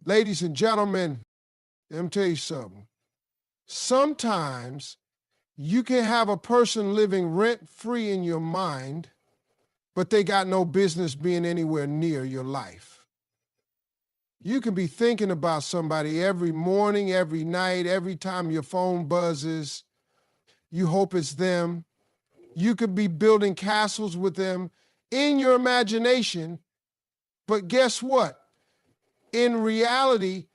Ladies and gentlemen, let me tell you something. Sometimes you can have a person living rent-free in your mind, but they got no business being anywhere near your life. You can be thinking about somebody every morning, every night, every time your phone buzzes. You hope it's them. You could be building castles with them in your imagination, but guess what? In reality,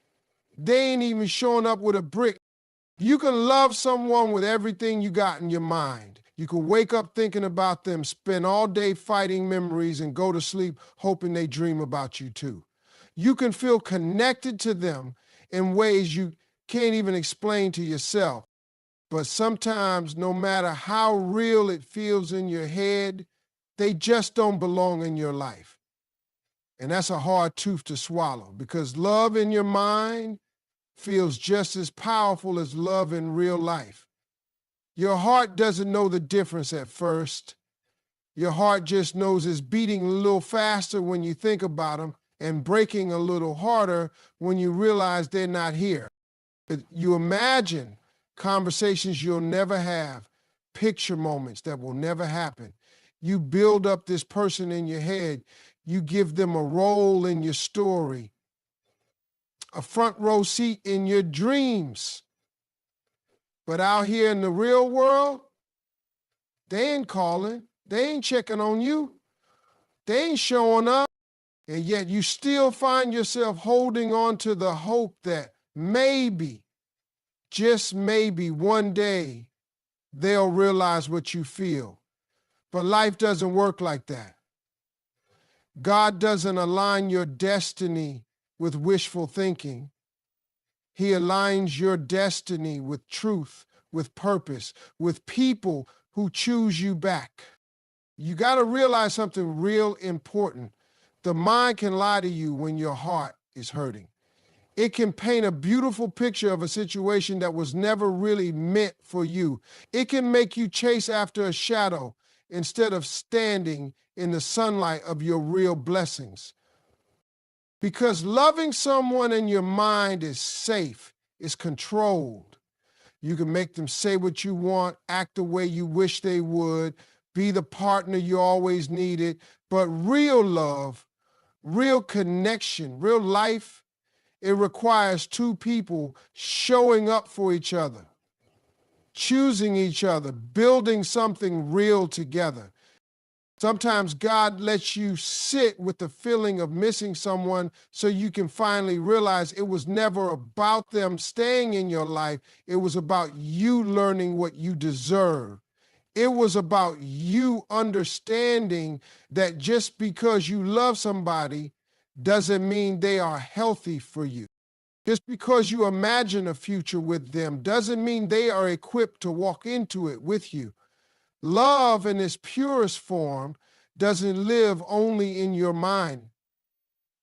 they ain't even showing up with a brick. You can love someone with everything you got in your mind. You can wake up thinking about them, spend all day fighting memories, and go to sleep hoping they dream about you too. You can feel connected to them in ways you can't even explain to yourself. But sometimes, no matter how real it feels in your head, they just don't belong in your life. And that's a hard tooth to swallow, because love in your mind feels just as powerful as love in real life. Your heart doesn't know the difference at first. Your heart just knows it's beating a little faster when you think about them and breaking a little harder when you realize they're not here. You imagine conversations you'll never have, picture moments that will never happen. You build up this person in your head. You give them a role in your story, a front row seat in your dreams. But out here in the real world, they ain't calling. They ain't checking on you. They ain't showing up. And yet you still find yourself holding on to the hope that maybe, just maybe one day, they'll realize what you feel. But life doesn't work like that. God doesn't align your destiny with wishful thinking. He aligns your destiny with truth, with purpose, with people who choose you back. You got to realize something real important. The mind can lie to you when your heart is hurting. It can paint a beautiful picture of a situation that was never really meant for you. It can make you chase after a shadow instead of standing in the sunlight of your real blessings. Because loving someone in your mind is safe, is controlled. You can make them say what you want, act the way you wish they would, be the partner you always needed. But real love, real connection, real life, it requires two people showing up for each other, choosing each other, building something real together. Sometimes God lets you sit with the feeling of missing someone so you can finally realize it was never about them staying in your life. It was about you learning what you deserve. It was about you understanding that just because you love somebody doesn't mean they are healthy for you. Just because you imagine a future with them doesn't mean they are equipped to walk into it with you. Love in its purest form doesn't live only in your mind.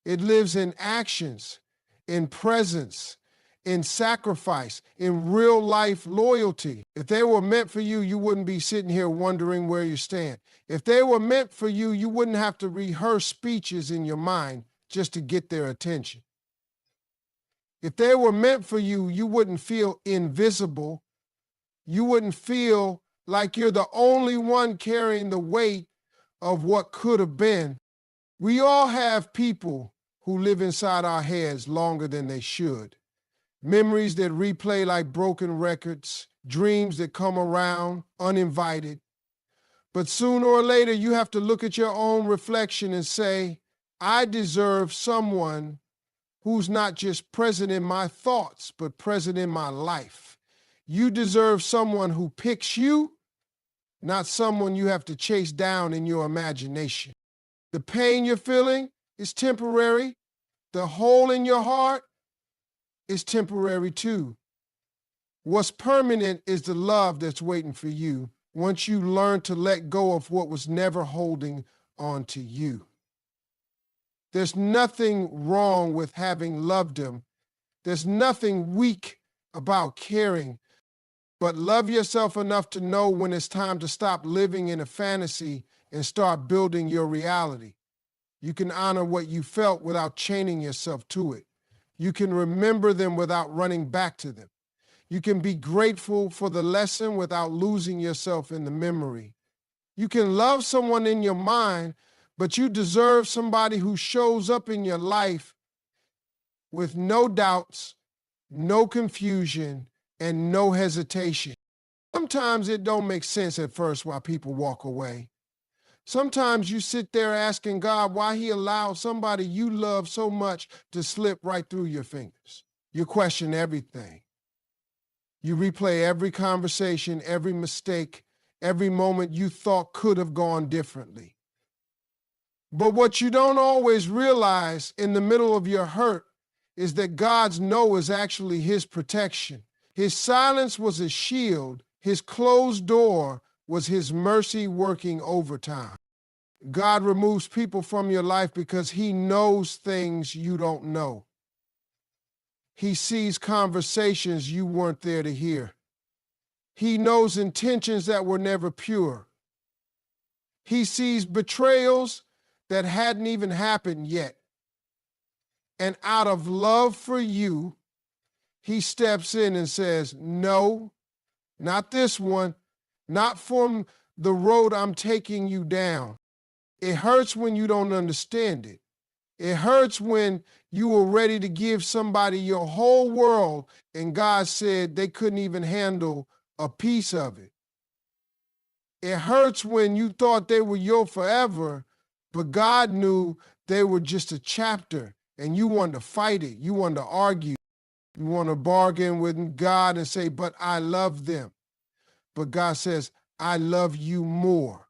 It lives in actions, in presence, in sacrifice, in real life loyalty. If they were meant for you, you wouldn't be sitting here wondering where you stand. If they were meant for you, you wouldn't have to rehearse speeches in your mind just to get their attention. If they were meant for you, you wouldn't feel invisible. You wouldn't feel like you're the only one carrying the weight of what could have been. We all have people who live inside our heads longer than they should. Memories that replay like broken records, dreams that come around uninvited. But sooner or later, you have to look at your own reflection and say, I deserve someone who's not just present in my thoughts, but present in my life. You deserve someone who picks you, not someone you have to chase down in your imagination. The pain you're feeling is temporary. The hole in your heart is temporary too. What's permanent is the love that's waiting for you once you learn to let go of what was never holding on to you. There's nothing wrong with having loved them. There's nothing weak about caring. But love yourself enough to know when it's time to stop living in a fantasy and start building your reality. You can honor what you felt without chaining yourself to it. You can remember them without running back to them. You can be grateful for the lesson without losing yourself in the memory. You can love someone in your mind, but you deserve somebody who shows up in your life with no doubts, no confusion, and no hesitation. Sometimes it don't make sense at first why people walk away. Sometimes you sit there asking God why he allowed somebody you love so much to slip right through your fingers. You question everything. You replay every conversation, every mistake, every moment you thought could have gone differently. But what you don't always realize in the middle of your hurt is that God's no is actually his protection. His silence was a shield. His closed door was his mercy working overtime. God removes people from your life because he knows things you don't know. He sees conversations you weren't there to hear. He knows intentions that were never pure. He sees betrayals that hadn't even happened yet. And out of love for you, he steps in and says, no, not this one, not from the road I'm taking you down. It hurts when you don't understand it. It hurts when you were ready to give somebody your whole world and God said they couldn't even handle a piece of it. It hurts when you thought they were your forever, but God knew they were just a chapter and you wanted to fight it. You wanted to argue. You want to bargain with God and say, but I love them. But God says, I love you more.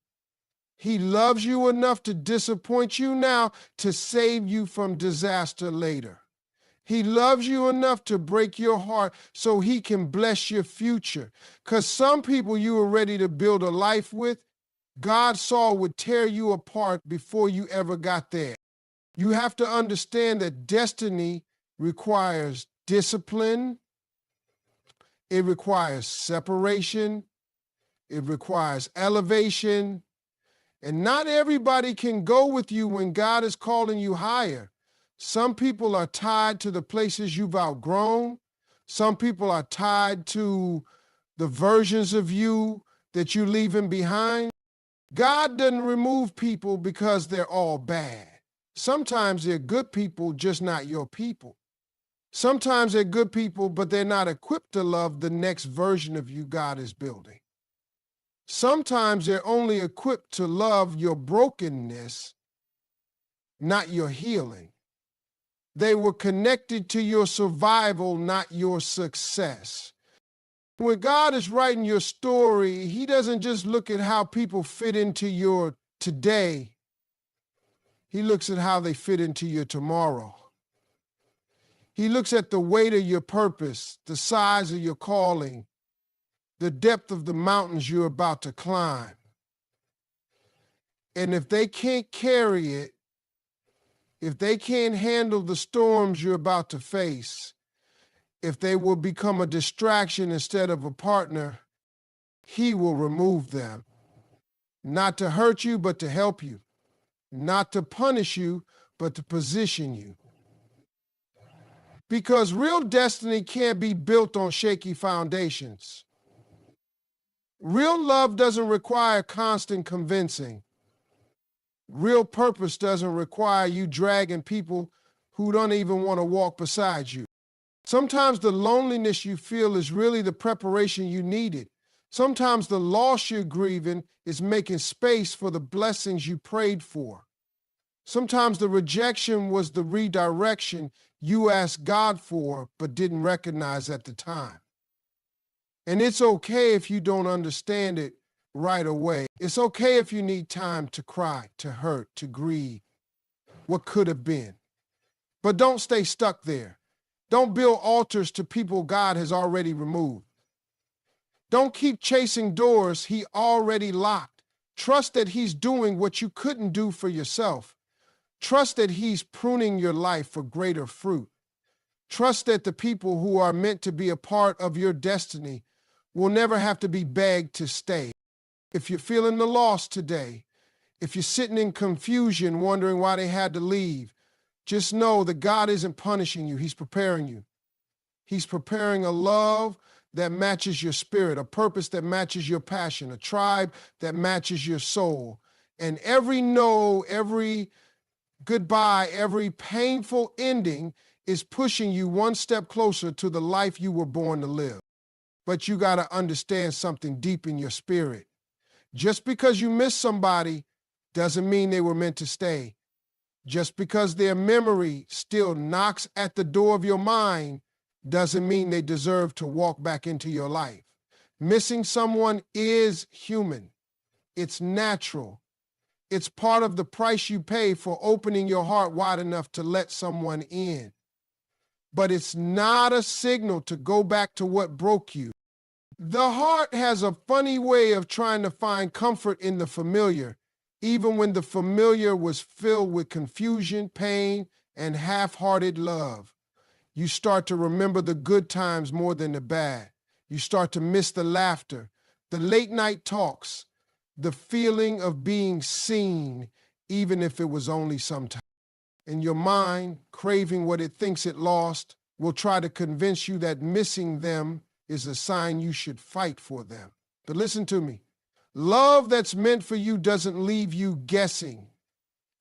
He loves you enough to disappoint you now to save you from disaster later. He loves you enough to break your heart so he can bless your future. Because some people you were ready to build a life with, God saw would tear you apart before you ever got there. You have to understand that destiny requires discipline. It requires separation. It requires elevation. And not everybody can go with you when God is calling you higher. Some people are tied to the places you've outgrown. Some people are tied to the versions of you that you're leaving behind. God doesn't remove people because they're all bad. Sometimes they're good people, just not your people. Sometimes they're good people, but they're not equipped to love the next version of you God is building. Sometimes they're only equipped to love your brokenness, not your healing. They were connected to your survival, not your success. When God is writing your story, he doesn't just look at how people fit into your today. He looks at how they fit into your tomorrow. He looks at the weight of your purpose, the size of your calling, the depth of the mountains you're about to climb. And if they can't carry it, if they can't handle the storms you're about to face, if they will become a distraction instead of a partner, he will remove them. Not to hurt you, but to help you. Not to punish you, but to position you. Because real destiny can't be built on shaky foundations. Real love doesn't require constant convincing. Real purpose doesn't require you dragging people who don't even want to walk beside you. Sometimes the loneliness you feel is really the preparation you needed. Sometimes the loss you're grieving is making space for the blessings you prayed for. Sometimes the rejection was the redirection you asked God for but didn't recognize at the time. And it's okay if you don't understand it right away. It's okay if you need time to cry, to hurt, to grieve what could have been. But don't stay stuck there. Don't build altars to people God has already removed. Don't keep chasing doors he already locked. Trust that he's doing what you couldn't do for yourself. Trust that he's pruning your life for greater fruit. Trust that the people who are meant to be a part of your destiny will never have to be begged to stay. If you're feeling the loss today, if you're sitting in confusion wondering why they had to leave, Just know that God isn't punishing you. He's preparing you. He's preparing a love that matches your spirit, a purpose that matches your passion, a tribe that matches your soul. And every no, every goodbye, every painful ending is pushing you one step closer to the life you were born to live. But you got to understand something deep in your spirit. Just because you miss somebody doesn't mean they were meant to stay. Just because their memory still knocks at the door of your mind doesn't mean they deserve to walk back into your life. Missing someone is human. It's natural. It's part of the price you pay for opening your heart wide enough to let someone in. But it's not a signal to go back to what broke you. The heart has a funny way of trying to find comfort in the familiar, even when the familiar was filled with confusion, pain, and half-hearted love. You start to remember the good times more than the bad. You start to miss the laughter, the late-night talks, the feeling of being seen, even if it was only sometimes. And your mind, craving what it thinks it lost, will try to convince you that missing them is a sign you should fight for them. But listen to me. Love that's meant for you doesn't leave you guessing.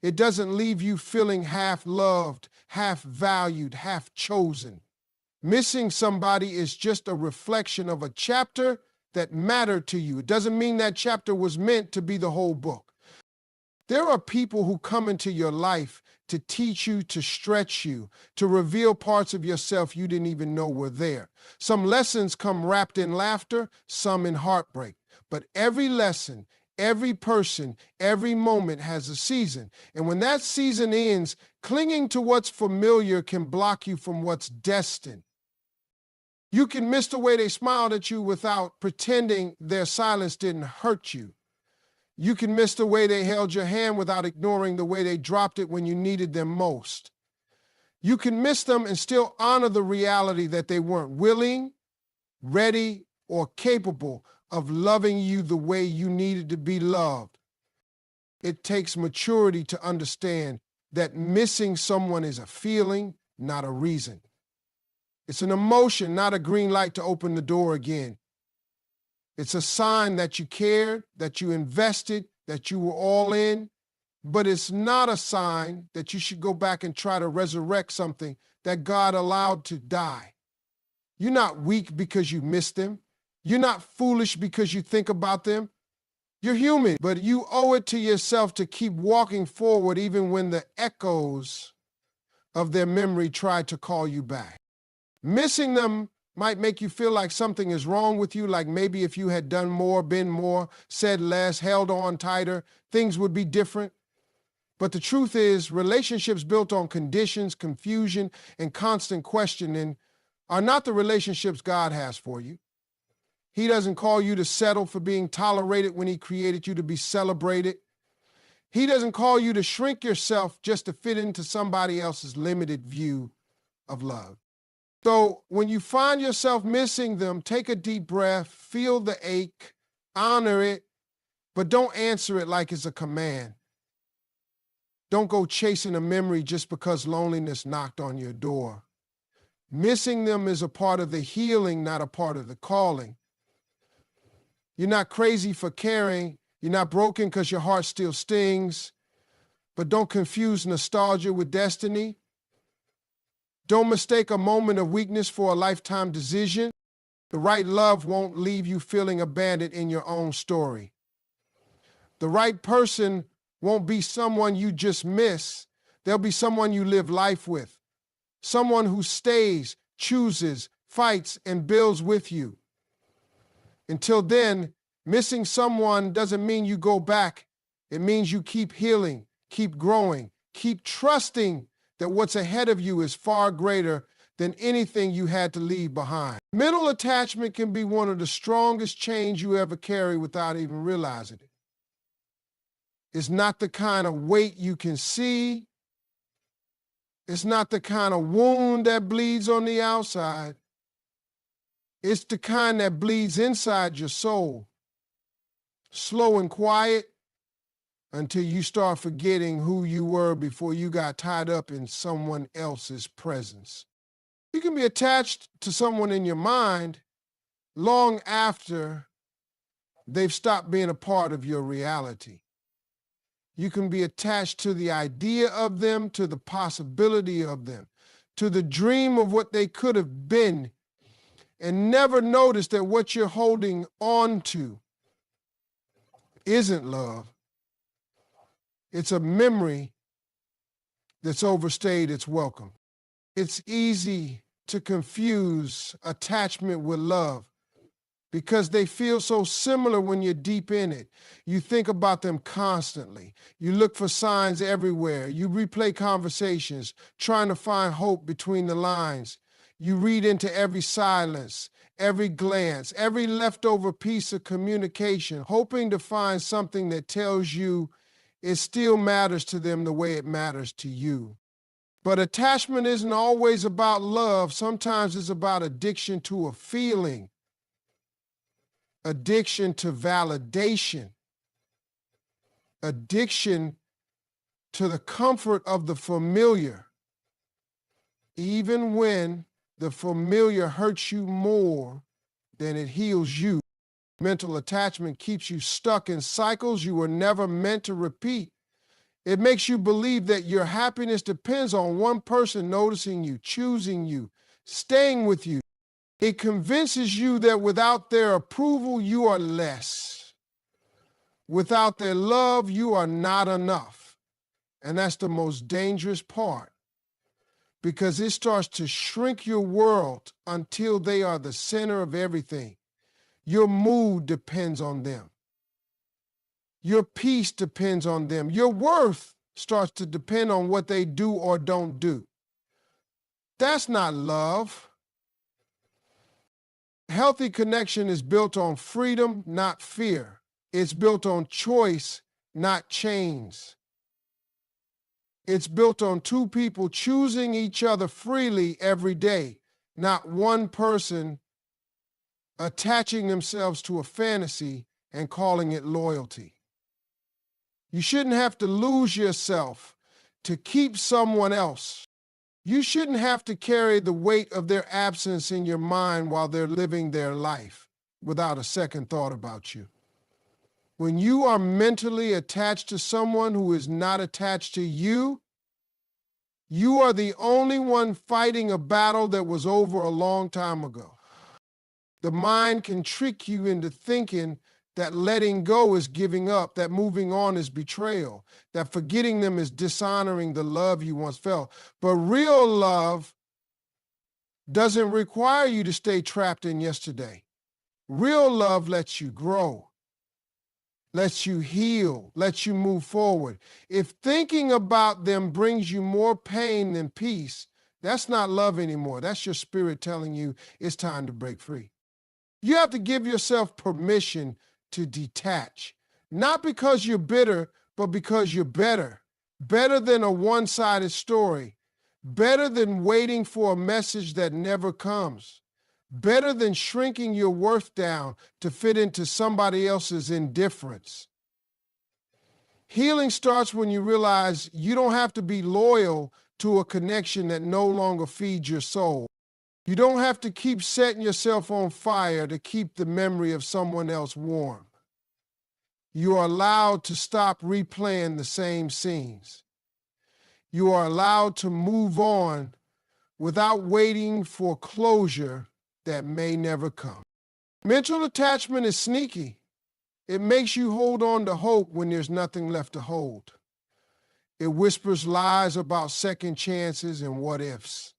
It doesn't leave you feeling half loved, half valued, half chosen. Missing somebody is just a reflection of a chapter that mattered to you. It doesn't mean that chapter was meant to be the whole book. There are people who come into your life to teach you, to stretch you, to reveal parts of yourself you didn't even know were there. Some lessons come wrapped in laughter, some in heartbreak. But every lesson, every person, every moment has a season. And when that season ends, clinging to what's familiar can block you from what's destined. You can miss the way they smiled at you without pretending their silence didn't hurt you. You can miss the way they held your hand without ignoring the way they dropped it when you needed them most. You can miss them and still honor the reality that they weren't willing, ready, or capable of loving you the way you needed to be loved. It takes maturity to understand that missing someone is a feeling, not a reason. It's an emotion, not a green light to open the door again. It's a sign that you cared, that you invested, that you were all in, but it's not a sign that you should go back and try to resurrect something that God allowed to die. You're not weak because you missed them. You're not foolish because you think about them. You're human, but you owe it to yourself to keep walking forward even when the echoes of their memory try to call you back. Missing them might make you feel like something is wrong with you, like maybe if you had done more, been more, said less, held on tighter, things would be different. But the truth is, relationships built on conditions, confusion, and constant questioning are not the relationships God has for you. He doesn't call you to settle for being tolerated when He created you to be celebrated. He doesn't call you to shrink yourself just to fit into somebody else's limited view of love. So when you find yourself missing them, take a deep breath, feel the ache, honor it, but don't answer it like it's a command. Don't go chasing a memory just because loneliness knocked on your door. Missing them is a part of the healing, not a part of the calling. You're not crazy for caring. You're not broken because your heart still stings. But don't confuse nostalgia with destiny. Don't mistake a moment of weakness for a lifetime decision. The right love won't leave you feeling abandoned in your own story. The right person won't be someone you just miss. They'll be someone you live life with. Someone who stays, chooses, fights, and builds with you. Until then, missing someone doesn't mean you go back. It means you keep healing, keep growing, keep trusting that what's ahead of you is far greater than anything you had to leave behind. Mental attachment can be one of the strongest chains you ever carry without even realizing it. It's not the kind of weight you can see. It's not the kind of wound that bleeds on the outside. It's the kind that bleeds inside your soul. Slow and quiet, until you start forgetting who you were before you got tied up in someone else's presence. You can be attached to someone in your mind long after they've stopped being a part of your reality. You can be attached to the idea of them, to the possibility of them, to the dream of what they could have been, and never notice that what you're holding on to isn't love. It's a memory that's overstayed its welcome. It's easy to confuse attachment with love because they feel so similar when you're deep in it. You think about them constantly. You look for signs everywhere. You replay conversations, trying to find hope between the lines. You read into every silence, every glance, every leftover piece of communication, hoping to find something that tells you it still matters to them the way it matters to you. But attachment isn't always about love. Sometimes it's about addiction to a feeling, addiction to validation, addiction to the comfort of the familiar, even when the familiar hurts you more than it heals you. Mental attachment keeps you stuck in cycles you were never meant to repeat. It makes you believe that your happiness depends on one person noticing you, choosing you, staying with you. It convinces you that without their approval, you are less. Without their love, you are not enough. And that's the most dangerous part, because it starts to shrink your world until they are the center of everything. Your mood depends on them. Your peace depends on them. Your worth starts to depend on what they do or don't do. That's not love. Healthy connection is built on freedom, not fear. It's built on choice, not chains. It's built on two people choosing each other freely every day, not one person attaching themselves to a fantasy and calling it loyalty. You shouldn't have to lose yourself to keep someone else. You shouldn't have to carry the weight of their absence in your mind while they're living their life without a second thought about you. When you are mentally attached to someone who is not attached to you, you are the only one fighting a battle that was over a long time ago. The mind can trick you into thinking that letting go is giving up, that moving on is betrayal, that forgetting them is dishonoring the love you once felt. But real love doesn't require you to stay trapped in yesterday. Real love lets you grow, lets you heal, lets you move forward. If thinking about them brings you more pain than peace, that's not love anymore. That's your spirit telling you it's time to break free. You have to give yourself permission to detach, not because you're bitter, but because you're better. Better than a one-sided story. Better than waiting for a message that never comes. Better than shrinking your worth down to fit into somebody else's indifference. Healing starts when you realize you don't have to be loyal to a connection that no longer feeds your soul. You don't have to keep setting yourself on fire to keep the memory of someone else warm. You are allowed to stop replaying the same scenes. You are allowed to move on without waiting for closure that may never come. Mental attachment is sneaky. It makes you hold on to hope when there's nothing left to hold. It whispers lies about second chances and what ifs,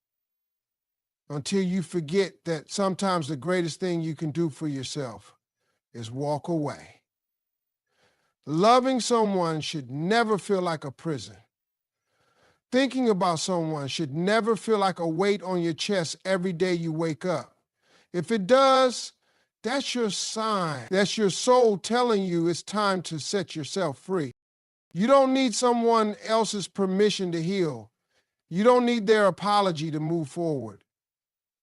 until you forget that sometimes the greatest thing you can do for yourself is walk away. Loving someone should never feel like a prison. Thinking about someone should never feel like a weight on your chest every day you wake up. If it does, that's your sign. That's your soul telling you it's time to set yourself free. You don't need someone else's permission to heal. You don't need their apology to move forward.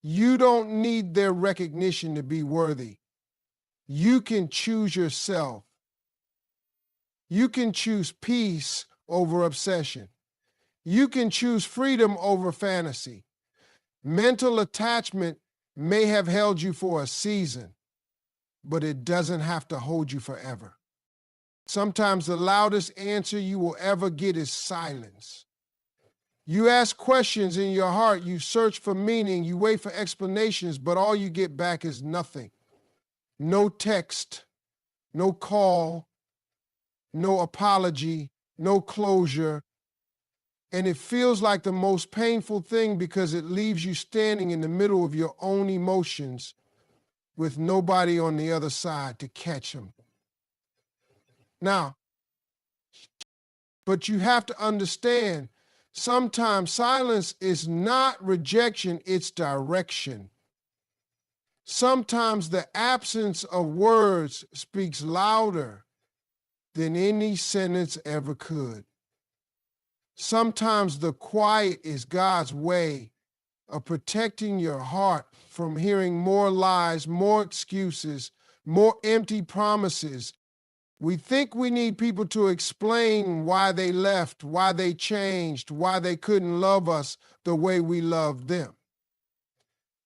You don't need their recognition to be worthy. You can choose yourself. You can choose peace over obsession. You can choose freedom over fantasy. Mental attachment may have held you for a season, but it doesn't have to hold you forever. Sometimes the loudest answer you will ever get is silence. You ask questions in your heart, you search for meaning, you wait for explanations, but all you get back is nothing. No text, no call, no apology, no closure. And it feels like the most painful thing because it leaves you standing in the middle of your own emotions with nobody on the other side to catch them. Now, but you have to understand, sometimes silence is not rejection, it's direction. Sometimes the absence of words speaks louder than any sentence ever could. Sometimes the quiet is God's way of protecting your heart from hearing more lies, more excuses, more empty promises. We think we need people to explain why they left, why they changed, why they couldn't love us the way we loved them.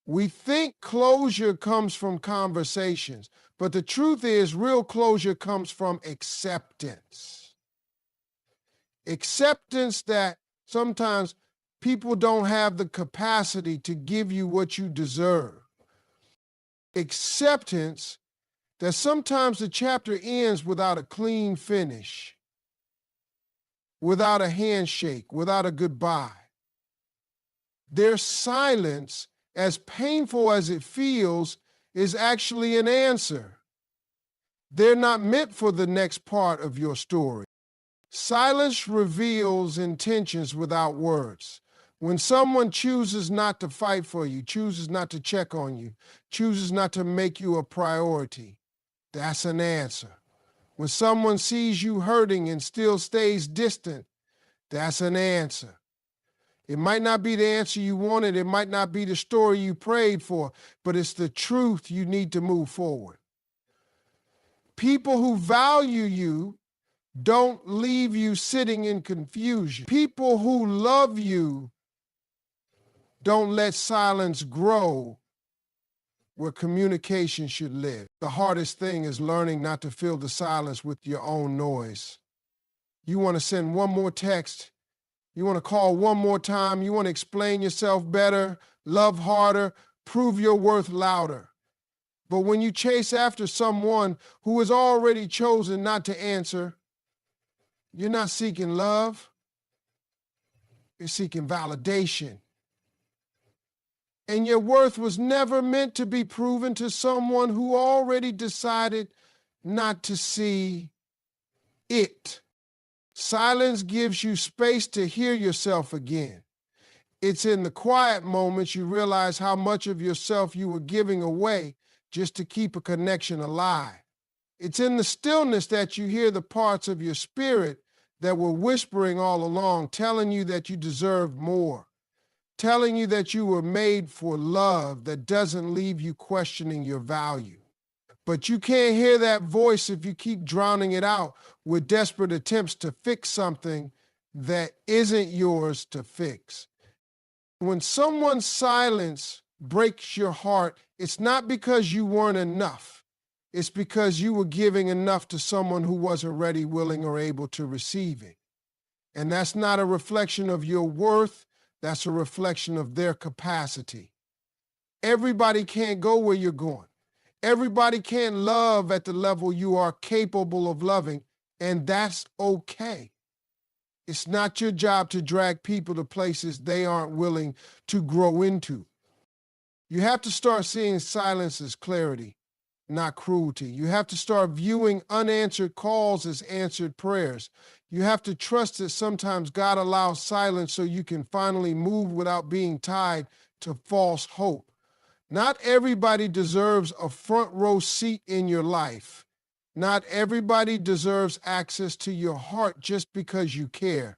We think closure comes from conversations, but the truth is real closure comes from acceptance. Acceptance that sometimes people don't have the capacity to give you what you deserve. Acceptance that sometimes the chapter ends without a clean finish, without a handshake, without a goodbye. Their silence, as painful as it feels, is actually an answer. They're not meant for the next part of your story. Silence reveals intentions without words. When someone chooses not to fight for you, chooses not to check on you, chooses not to make you a priority, that's an answer. When someone sees you hurting and still stays distant, that's an answer. It might not be the answer you wanted, it might not be the story you prayed for, but it's the truth you need to move forward. People who value you don't leave you sitting in confusion. People who love you don't let silence grow where communication should live. The hardest thing is learning not to fill the silence with your own noise. You want to send one more text, you want to call one more time, you want to explain yourself better, love harder, prove your worth louder. But when you chase after someone who has already chosen not to answer, you're not seeking love, you're seeking validation. And your worth was never meant to be proven to someone who already decided not to see it. Silence gives you space to hear yourself again. It's in the quiet moments you realize how much of yourself you were giving away just to keep a connection alive. It's in the stillness that you hear the parts of your spirit that were whispering all along, telling you that you deserve more, telling you that you were made for love that doesn't leave you questioning your value. But you can't hear that voice if you keep drowning it out with desperate attempts to fix something that isn't yours to fix. When someone's silence breaks your heart, it's not because you weren't enough. It's because you were giving enough to someone who wasn't ready, willing, or able to receive it. And that's not a reflection of your worth. That's a reflection of their capacity. Everybody can't go where you're going. Everybody can't love at the level you are capable of loving, and that's okay. It's not your job to drag people to places they aren't willing to grow into. You have to start seeing silence as clarity, not cruelty. You have to start viewing unanswered calls as answered prayers. You have to trust that sometimes God allows silence so you can finally move without being tied to false hope. Not everybody deserves a front row seat in your life. Not everybody deserves access to your heart just because you care.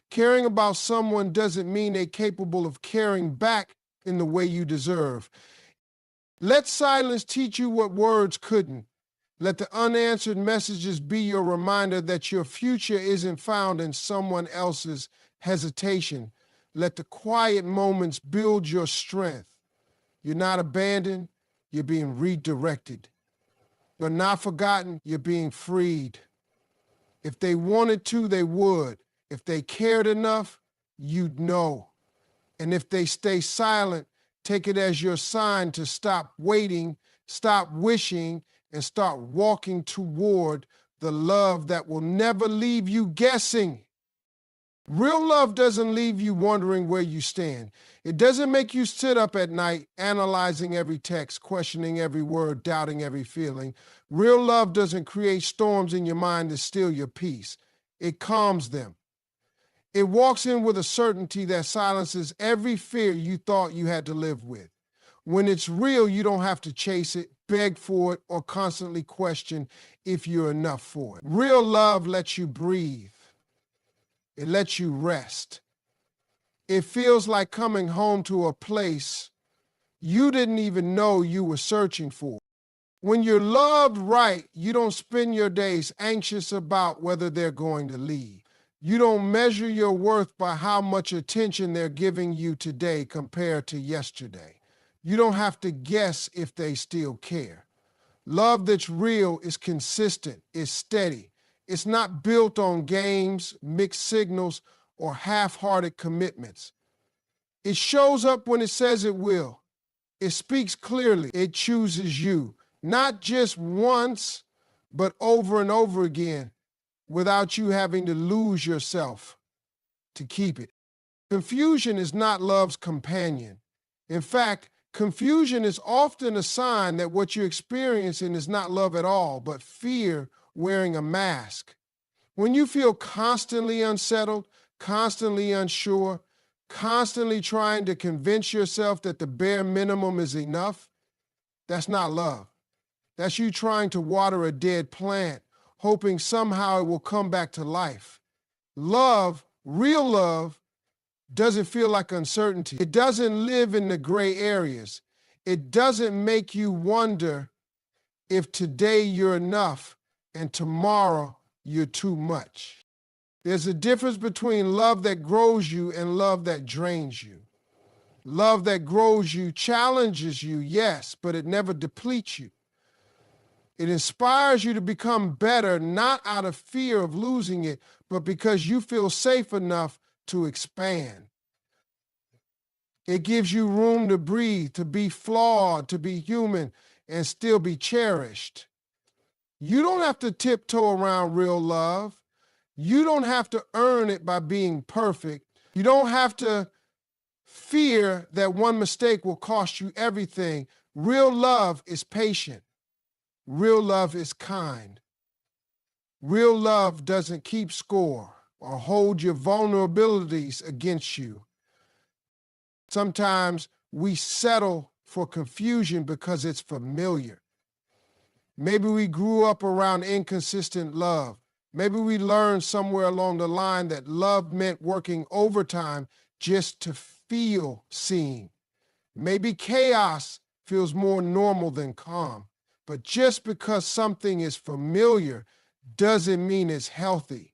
Caring about someone doesn't mean they're capable of caring back in the way you deserve. Let silence teach you what words couldn't. Let the unanswered messages be your reminder that your future isn't found in someone else's hesitation. Let the quiet moments build your strength. You're not abandoned, you're being redirected. You're not forgotten, you're being freed. If they wanted to, they would. If they cared enough, you'd know. And if they stay silent, take it as your sign to stop waiting, stop wishing, and start walking toward the love that will never leave you guessing. Real love doesn't leave you wondering where you stand. It doesn't make you sit up at night analyzing every text, questioning every word, doubting every feeling. Real love doesn't create storms in your mind to steal your peace. It calms them. It walks in with a certainty that silences every fear you thought you had to live with. When it's real, you don't have to chase it, beg for it, or constantly question if you're enough for it. Real love lets you breathe. It lets you rest. It feels like coming home to a place you didn't even know you were searching for. When you're loved right, you don't spend your days anxious about whether they're going to leave. You don't measure your worth by how much attention they're giving you today compared to yesterday. You don't have to guess if they still care. Love that's real is consistent, is steady. It's not built on games, mixed signals, or half-hearted commitments. It shows up when it says it will. It speaks clearly. It chooses you, not just once, but over and over again, without you having to lose yourself to keep it. Confusion is not love's companion. In fact, confusion is often a sign that what you're experiencing is not love at all, but fear wearing a mask. When you feel constantly unsettled, constantly unsure, constantly trying to convince yourself that the bare minimum is enough, that's not love. That's you trying to water a dead plant, hoping somehow it will come back to life. Love, real love, doesn't feel like uncertainty. It doesn't live in the gray areas. It doesn't make you wonder if today you're enough and tomorrow you're too much. There's a difference between love that grows you and love that drains you. Love that grows you challenges you, yes, but it never depletes you. It inspires you to become better, not out of fear of losing it, but because you feel safe enough to expand. It gives you room to breathe, to be flawed, to be human, and still be cherished. You don't have to tiptoe around real love. You don't have to earn it by being perfect. You don't have to fear that one mistake will cost you everything. Real love is patient. Real love is kind. Real love doesn't keep score or hold your vulnerabilities against you. Sometimes we settle for confusion because it's familiar. Maybe we grew up around inconsistent love. Maybe we learned somewhere along the line that love meant working overtime just to feel seen. Maybe chaos feels more normal than calm. But just because something is familiar doesn't mean it's healthy.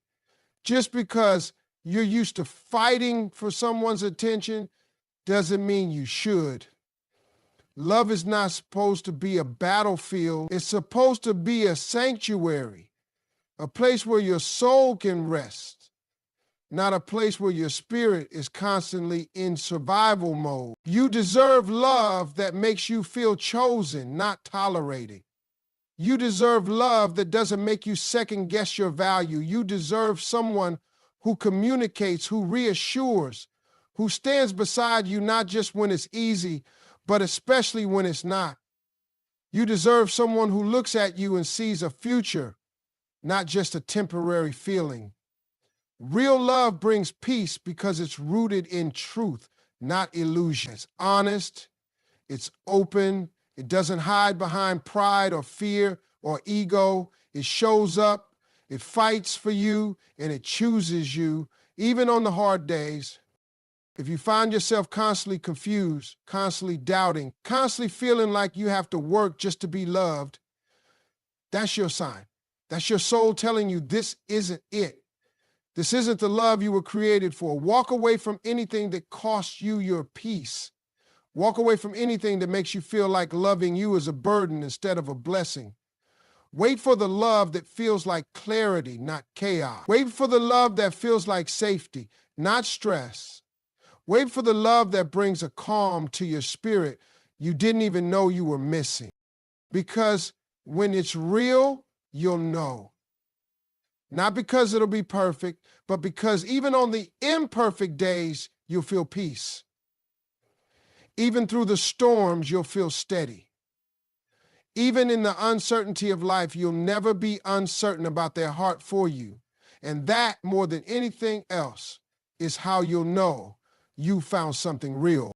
Just because you're used to fighting for someone's attention doesn't mean you should. Love is not supposed to be a battlefield. It's supposed to be a sanctuary, a place where your soul can rest, not a place where your spirit is constantly in survival mode. You deserve love that makes you feel chosen, not tolerated. You deserve love that doesn't make you second guess your value. You deserve someone who communicates, who reassures, who stands beside you not just when it's easy, but especially when it's not. You deserve someone who looks at you and sees a future, not just a temporary feeling. Real love brings peace because it's rooted in truth, not illusion. It's honest, it's open, it doesn't hide behind pride or fear or ego. It shows up, it fights for you, and it chooses you, even on the hard days. If you find yourself constantly confused, constantly doubting, constantly feeling like you have to work just to be loved, That's your sign. That's your soul telling you this isn't it. This isn't the love you were created for. Walk away from anything that costs you your peace. Walk away from anything that makes you feel like loving you is a burden instead of a blessing. Wait for the love that feels like clarity, not chaos. Wait for the love that feels like safety, not stress. Wait for the love that brings a calm to your spirit you didn't even know you were missing. Because when it's real, you'll know. Not because it'll be perfect, but because even on the imperfect days, you'll feel peace. Even through the storms, you'll feel steady. Even in the uncertainty of life, you'll never be uncertain about their heart for you. And that, more than anything else, is how you'll know you found something real.